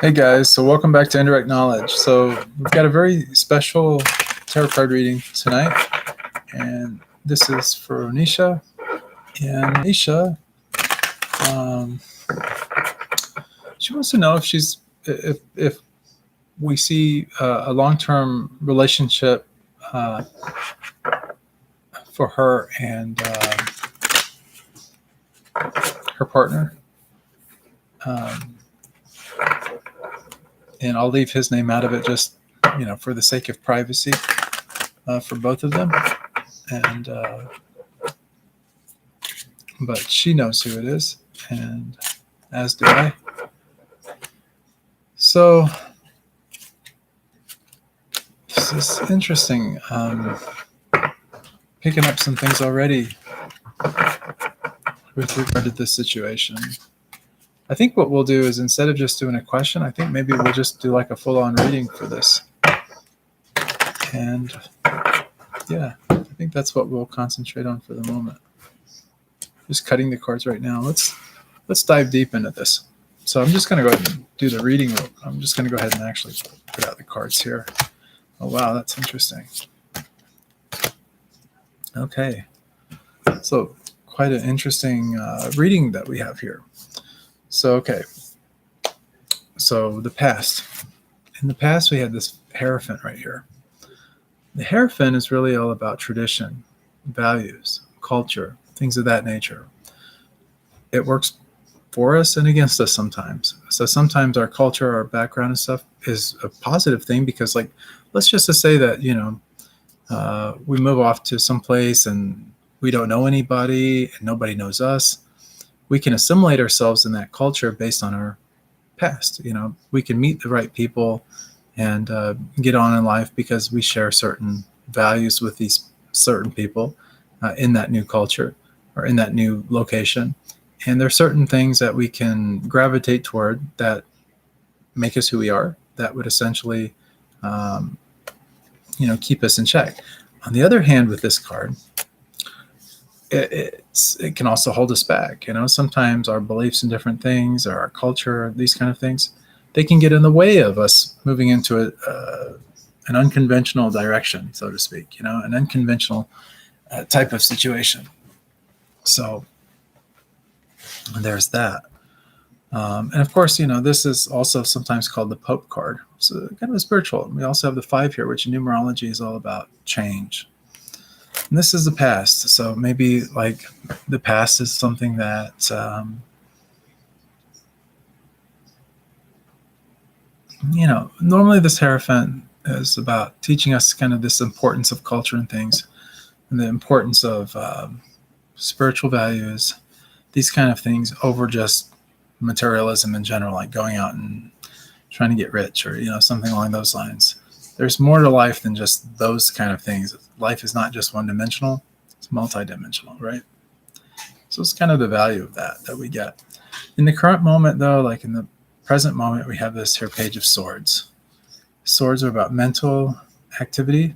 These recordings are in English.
Hey guys, so welcome back to Indirect Knowledge. So we've got a very special tarot card reading tonight, and this is for Ronesha. And Ronesha, um, she wants to know if we see a long-term relationship for her and her partner. And I'll leave his name out of it, just for the sake of privacy for both of them. And but she knows who it is, and as do I. So this is interesting. Picking up some things already with regard to this situation. I think what we'll do is, instead of just doing a question, I think maybe we'll just do like a full-on reading for this. And yeah, I think that's what we'll concentrate on for the moment. Just cutting the cards right now. Let's dive deep into this. So I'm just going to go ahead and do the reading. I'm just going to go ahead and actually put out the cards here. Oh, wow, that's interesting. Okay. So quite an interesting reading that we have here. So, okay. So the past. In the past, we had this Hierophant right here. The Hierophant is really all about tradition, values, culture, things of that nature. It works for us and against us sometimes. So sometimes our culture, our background and stuff is a positive thing, because let's just say that, we move off to some place and we don't know anybody and nobody knows us. We can assimilate ourselves in that culture based on our past. We can meet the right people and get on in life because we share certain values with these certain people in that new culture or in that new location. And there are certain things that we can gravitate toward that make us who we are, that would essentially, keep us in check. On the other hand, with this card, it can also hold us back. Sometimes our beliefs in different things, or our culture, these kind of things, they can get in the way of us moving into an unconventional direction, so to speak, an unconventional type of situation. So there's that. And of course, this is also sometimes called the Pope card. So kind of a spiritual. We also have the 5 here, which in numerology is all about change. And this is the past. So maybe like the past is something that normally this Hierophant is about teaching us kind of this importance of culture and things, and the importance of spiritual values, these kind of things, over just materialism in general, like going out and trying to get rich or, something along those lines. There's more to life than just those kind of things. Life is not just one-dimensional, it's multi-dimensional, right? So it's kind of the value of that we get. In the current moment, though, like in the present moment, we have this here Page of Swords. Swords are about mental activity,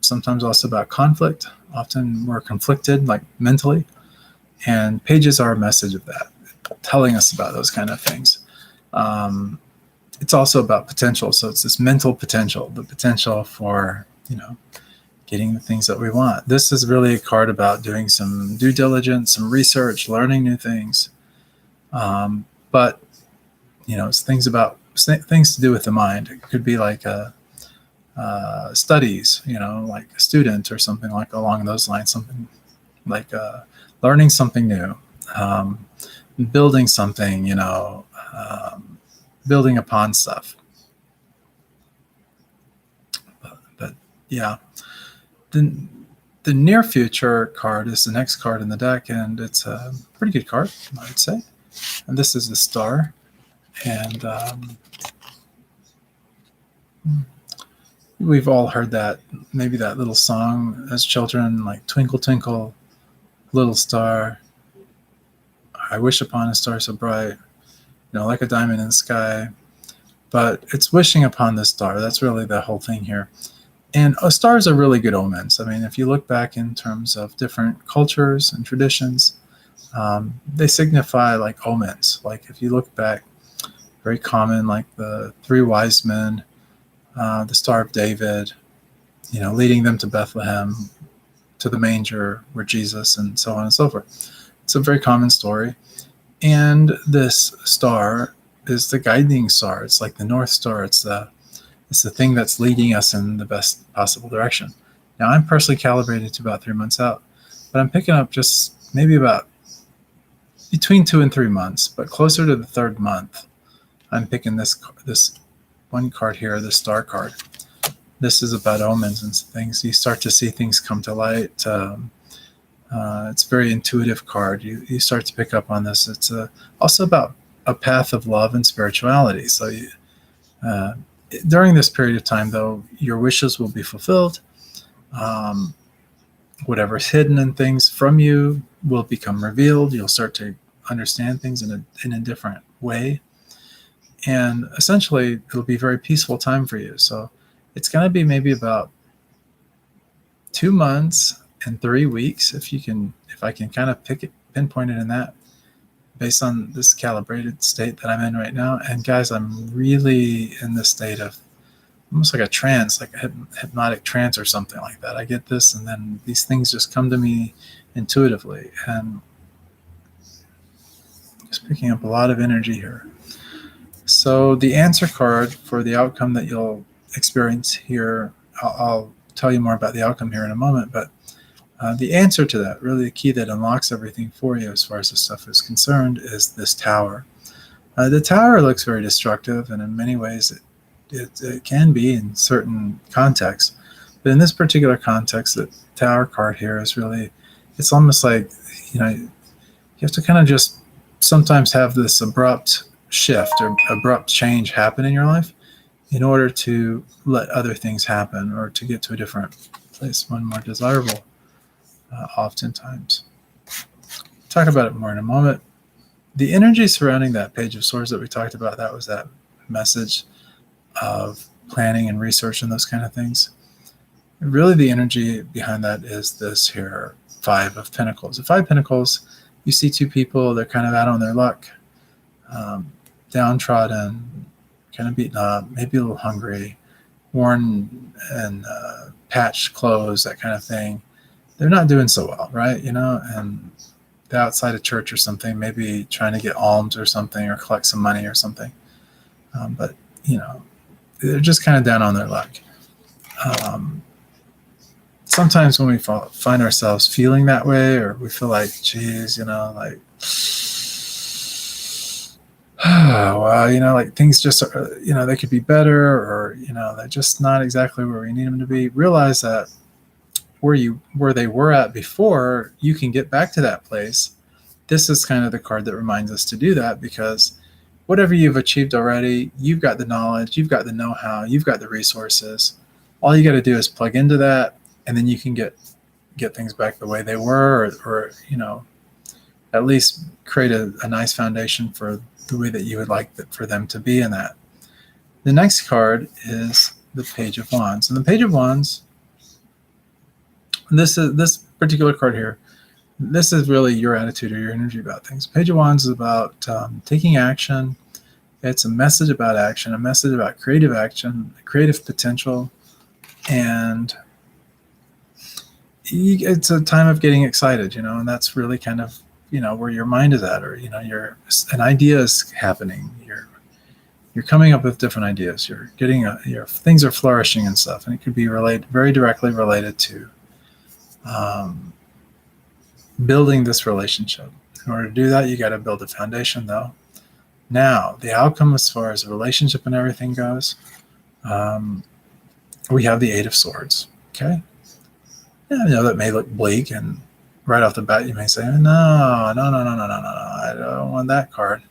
sometimes also about conflict. Often we're conflicted, like mentally, and pages are a message of that, telling us about those kind of things. It's also about potential. So it's this mental potential, the potential for, getting the things that we want. This is really a card about doing some due diligence, some research, learning new things. But, it's things to do with the mind. It could be like studies, like a student or something like along those lines, something like learning something new, building something, building upon stuff. But yeah, the near future card is the next card in the deck, and it's a pretty good card, I would say. And this is the Star. And we've all heard maybe that little song as children, like Twinkle, Twinkle, Little Star, I wish upon a star so bright, like a diamond in the sky. But it's wishing upon this star. That's really the whole thing here. And stars are really good omens. I mean, if you look back in terms of different cultures and traditions, they signify like omens. Like if you look back very common, like the three wise men, the Star of David, leading them to Bethlehem, to the manger where Jesus, and so on and so forth. It's a very common story. And this star is the guiding star. It's like the North Star. It's the thing that's leading us in the best possible direction. Now, I'm personally calibrated to about 3 months out, but I'm picking up just maybe about between 2 and 3 months, but closer to the third month. I'm picking this one card here, the star card. This is about omens and things. You start to see things come to light. It's a very intuitive card. You start to pick up on this. It's also about a path of love and spirituality. So during this period of time, though, your wishes will be fulfilled. Whatever's hidden in things from you will become revealed. You'll start to understand things in a different way. And essentially, it'll be a very peaceful time for you. So it's going to be maybe about 2 months and 3 weeks, if I can kind of pinpoint it in that, based on this calibrated state that I'm in right now. And guys, I'm really in this state of almost like a trance, like a hypnotic trance or something like that. I get this, and then these things just come to me intuitively, and just picking up a lot of energy here. So the answer card for the outcome that you'll experience here, I'll tell you more about the outcome here in a moment, but the answer to that, really the key that unlocks everything for you as far as this stuff is concerned, is this tower. The tower looks very destructive, and in many ways it can be in certain contexts. But in this particular context, the tower card here is really, it's almost like, you have to kind of just sometimes have this abrupt shift or abrupt change happen in your life in order to let other things happen or to get to a different place, one more desirable, oftentimes. Talk about it more in a moment. The energy surrounding that Page of Swords that we talked about, that was that message of planning and research and those kind of things. Really, the energy behind that is this here, Five of Pentacles. The Five of Pentacles, you see two people, they're kind of out on their luck, downtrodden, kind of beaten up, maybe a little hungry, worn and patched clothes, that kind of thing. They're not doing so well, right? And they're outside a church or something, maybe trying to get alms or something, or collect some money or something. But they're just kind of down on their luck. Sometimes when we find ourselves feeling that way, or we feel like, geez, like, well, like things just are, they could be better, or, they're just not exactly where we need them to be. Realize that where they were at before, you can get back to that place. This is kind of the card that reminds us to do that, because whatever you've achieved already, you've got the knowledge, you've got the know-how, you've got the resources. All you got to do is plug into that, and then you can get things back the way they were, or at least create a nice foundation for the way that you would like for them to be in that. The next card is the Page of Wands. And the Page of Wands, this particular card here, this is really your attitude or your energy about things. Page of Wands is about taking action. It's a message about action, a message about creative action, creative potential, and it's a time of getting excited, and that's really kind of, where your mind is at, or, an idea is happening. You're coming up with different ideas. You're getting your things are flourishing and stuff, and it could be very directly related to building this relationship. In order to do that, you got to build a foundation, though. Now, the outcome as far as the relationship and everything goes, we have the Eight of Swords. Okay, that may look bleak, and right off the bat, you may say, no, I don't want that card.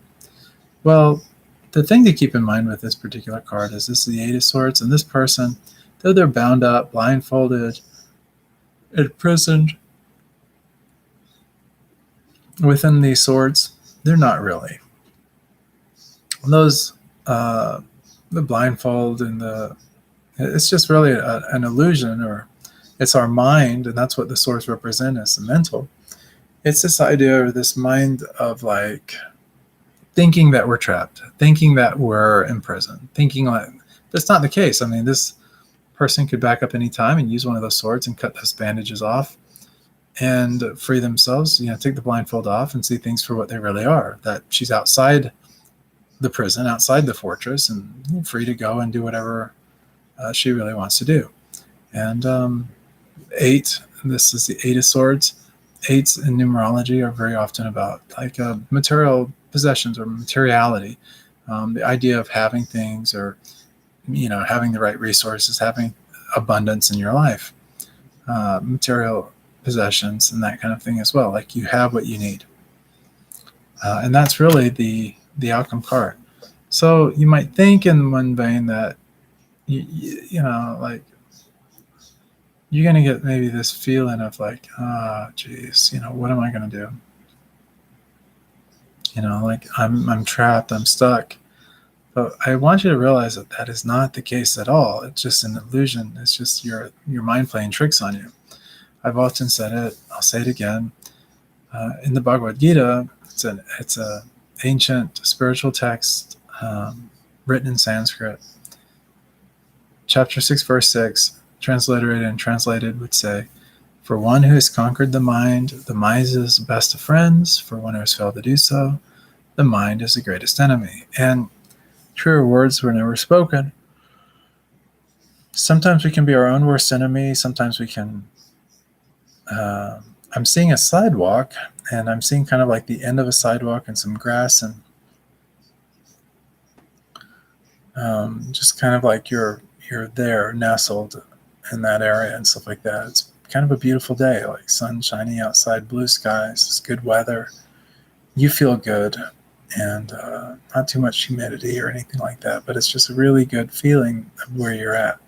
Well, the thing to keep in mind with this particular card is this is the Eight of Swords, and this person, though they're bound up, blindfolded, imprisoned within these swords, they're not really. Those, the blindfold and it's just really an illusion, or it's our mind, and that's what the swords represent as the mental. It's this idea, or this mind of like thinking that we're trapped, thinking that we're in prison, thinking like that's not the case. I mean, this person could back up any time and use one of those swords and cut those bandages off and free themselves, take the blindfold off and see things for what they really are, that she's outside the prison, outside the fortress, and free to go and do whatever she really wants to do. And 8, this is the 8 of Swords. 8s in numerology are very often about like material possessions or materiality, the idea of having things, or having the right resources, having abundance in your life, material possessions and that kind of thing as well. Like you have what you need, and that's really the outcome card. So you might think in one vein that like you're going to get maybe this feeling of like, geez, what am I going to do? Like I'm trapped, I'm stuck. But I want you to realize that that is not the case at all. It's just an illusion. It's just your mind playing tricks on you. I've often said it. I'll say it again. In the Bhagavad Gita, it's a ancient spiritual text written in Sanskrit. Chapter 6, verse 6, transliterated and translated, would say, "For one who has conquered the mind is the best of friends. For one who has failed to do so, the mind is the greatest enemy." And truer words were never spoken. Sometimes we can be our own worst enemy. Sometimes we can... I'm seeing a sidewalk, and I'm seeing kind of like the end of a sidewalk and some grass, and just kind of like you're there nestled in that area and stuff like that. It's kind of a beautiful day, like sun shining outside, blue skies, it's good weather. You feel good, and not too much humidity or anything like that, but it's just a really good feeling of where you're at.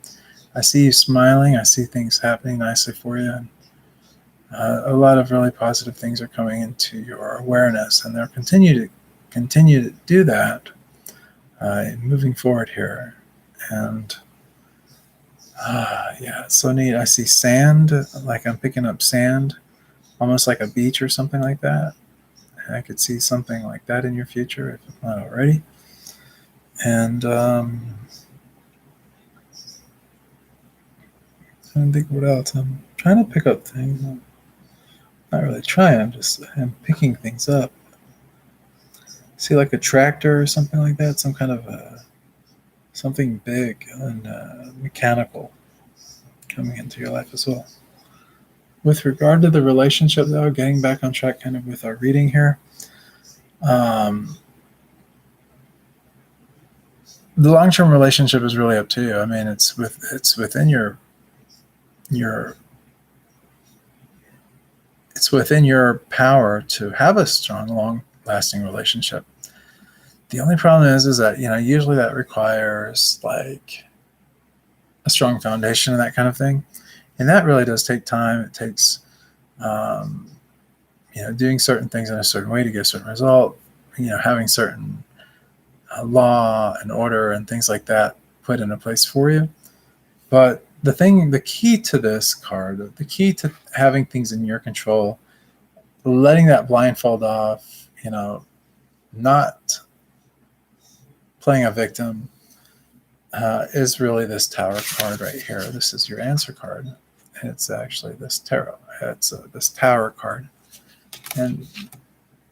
I see you smiling. I see things happening nicely for you. And, a lot of really positive things are coming into your awareness, and they'll continue to do that moving forward here. And yeah, it's so neat. I see sand, like I'm picking up sand, almost like a beach or something like that. And I could see something like that in your future, if not already. And I don't think what else. I'm trying to pick up things. I'm not really trying. I'm picking things up. See, like a tractor or something like that. Some kind of something big and mechanical coming into your life as well. With regard to the relationship, though, getting back on track kind of with our reading here, the long-term relationship is really up to you. I mean, it's within it's within your power to have a strong, long-lasting relationship. The only problem is that usually that requires like a strong foundation and that kind of thing. And that really does take time. It takes, doing certain things in a certain way to get a certain result, having certain law and order and things like that put into place for you. But the key to this card, the key to having things in your control, letting that blindfold off, not playing a victim, is really this Tower card right here. This is your answer card. It's actually this tarot. It's this Tower card. And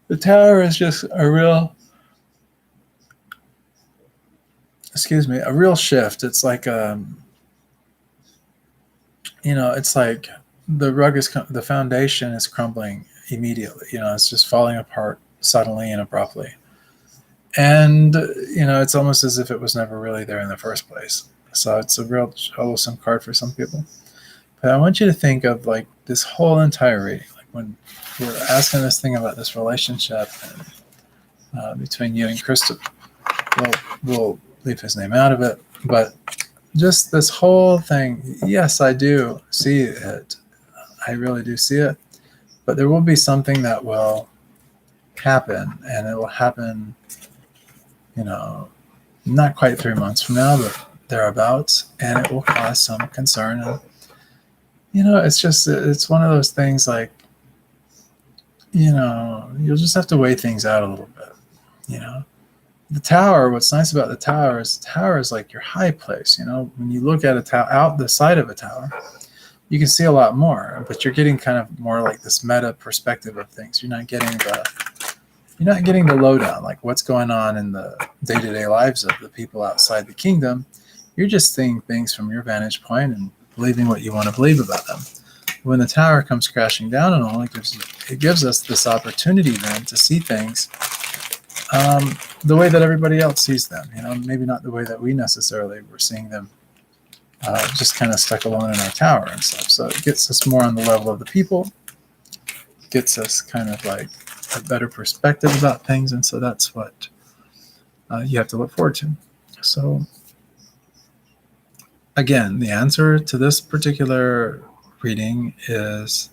the Tower is just a real shift. It's like, it's like the foundation is crumbling immediately. It's just falling apart suddenly and abruptly. And, it's almost as if it was never really there in the first place. So it's a real troublesome card for some people. But I want you to think of like this whole entire reading, like when we're asking this thing about this relationship between you and Christopher. We'll leave his name out of it, but just this whole thing. Yes, I do see it. I really do see it. But there will be something that will happen, and it will happen, not quite 3 months from now, but thereabouts, and it will cause some concern. And, it's one of those things like, you'll just have to weigh things out a little bit. The tower, what's nice about the tower is like your high place. When you look at a tower, out the side of a tower, you can see a lot more, but you're getting kind of more like this meta perspective of things. You're not getting the lowdown, like what's going on in the day-to-day lives of the people outside the kingdom. You're just seeing things from your vantage point and believing what you want to believe about them. When the tower comes crashing down and all, it gives us this opportunity then to see things the way that everybody else sees them. Maybe not the way that we necessarily were seeing them, just kind of stuck alone in our tower and stuff. So it gets us more on the level of the people, gets us kind of like a better perspective about things, and so that's what you have to look forward to. So again, the answer to this particular reading is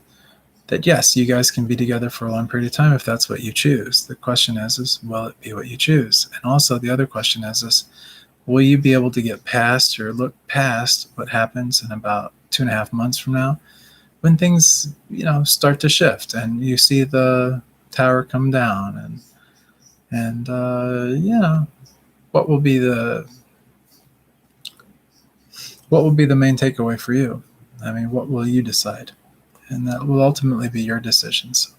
that yes, you guys can be together for a long period of time if that's what you choose. The question is will it be what you choose? And also the other question is will you be able to get past or look past what happens in about 2.5 months from now when things, start to shift and you see the tower come down and what will be the main takeaway for you? I mean, what will you decide? And that will ultimately be your decisions.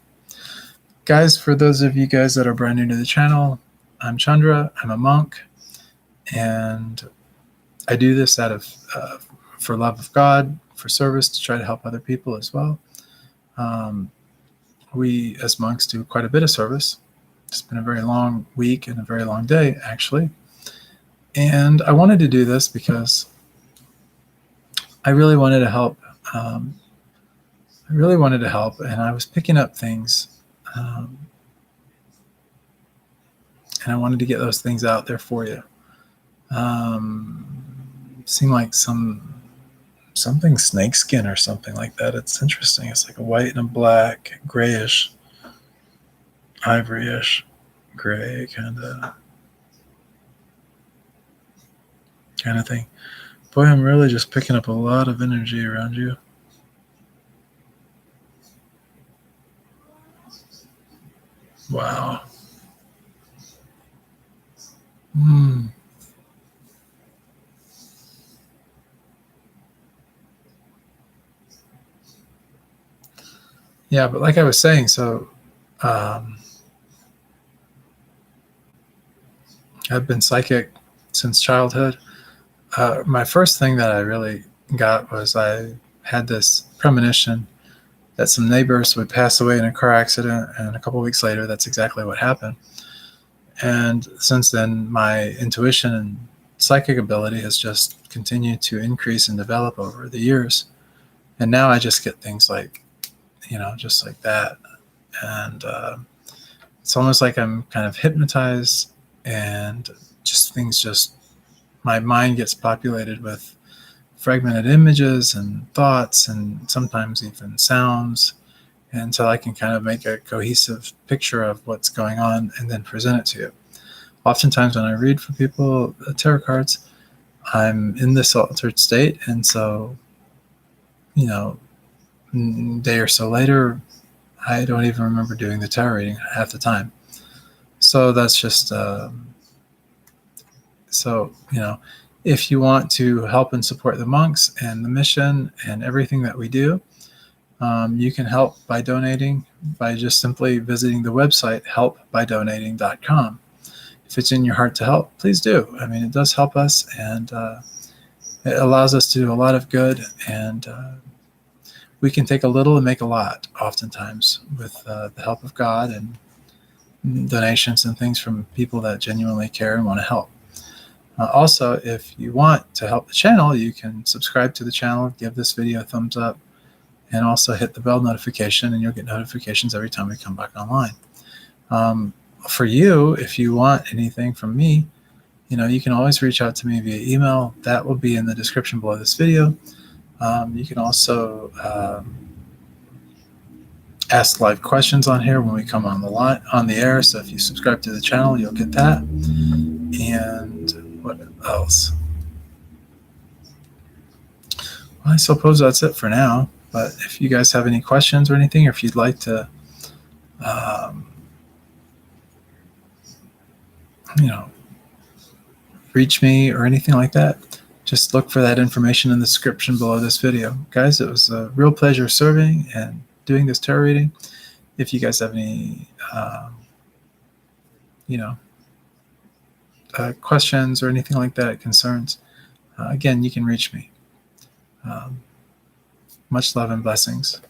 Guys, for those of you guys that are brand new to the channel, I'm Chandra. I'm a monk, and I do this out of for love of God, for service, to try to help other people as well. We as monks do quite a bit of service. It's been a very long week and a very long day, actually. And I wanted to do this because I really wanted to help. And I was picking up things, and I wanted to get those things out there for you. Seemed like something snakeskin or something like that. It's interesting. It's like a white and a black, grayish, ivoryish, gray kind of thing. Boy, I'm really just picking up a lot of energy around you. Wow. Yeah, but like I was saying, so I've been psychic since childhood. My first thing that I really got was I had this premonition that some neighbors would pass away in a car accident, and a couple of weeks later, that's exactly what happened. And since then, my intuition and psychic ability has just continued to increase and develop over the years. And now I just get things like, just like that. And it's almost like I'm kind of hypnotized, and my mind gets populated with fragmented images and thoughts and sometimes even sounds, and so I can kind of make a cohesive picture of what's going on and then present it to you. Oftentimes when I read for people tarot cards, I'm in this altered state, and so a day or so later, I don't even remember doing the tarot reading half the time. So that's just if you want to help and support the monks and the mission and everything that we do, you can help by donating by just simply visiting the website helpbydonating.com. If it's in your heart to help, please do. I mean, it does help us, and it allows us to do a lot of good, and we can take a little and make a lot oftentimes with the help of God and donations and things from people that genuinely care and want to help. Also, if you want to help the channel, you can subscribe to the channel, give this video a thumbs up, and also hit the bell notification, and you'll get notifications every time we come back online. For you, if you want anything from me, you can always reach out to me via email. That will be in the description below this video. You can also ask live questions on here when we come on the air. So if you subscribe to the channel, you'll get that. And what else? Well, I suppose that's it for now. But if you guys have any questions or anything, or if you'd like to reach me or anything like that, just look for that information in the description below this video. Guys, it was a real pleasure serving and doing this tarot reading. If you guys have any, questions or anything like that, concerns, again, you can reach me. Much love and blessings.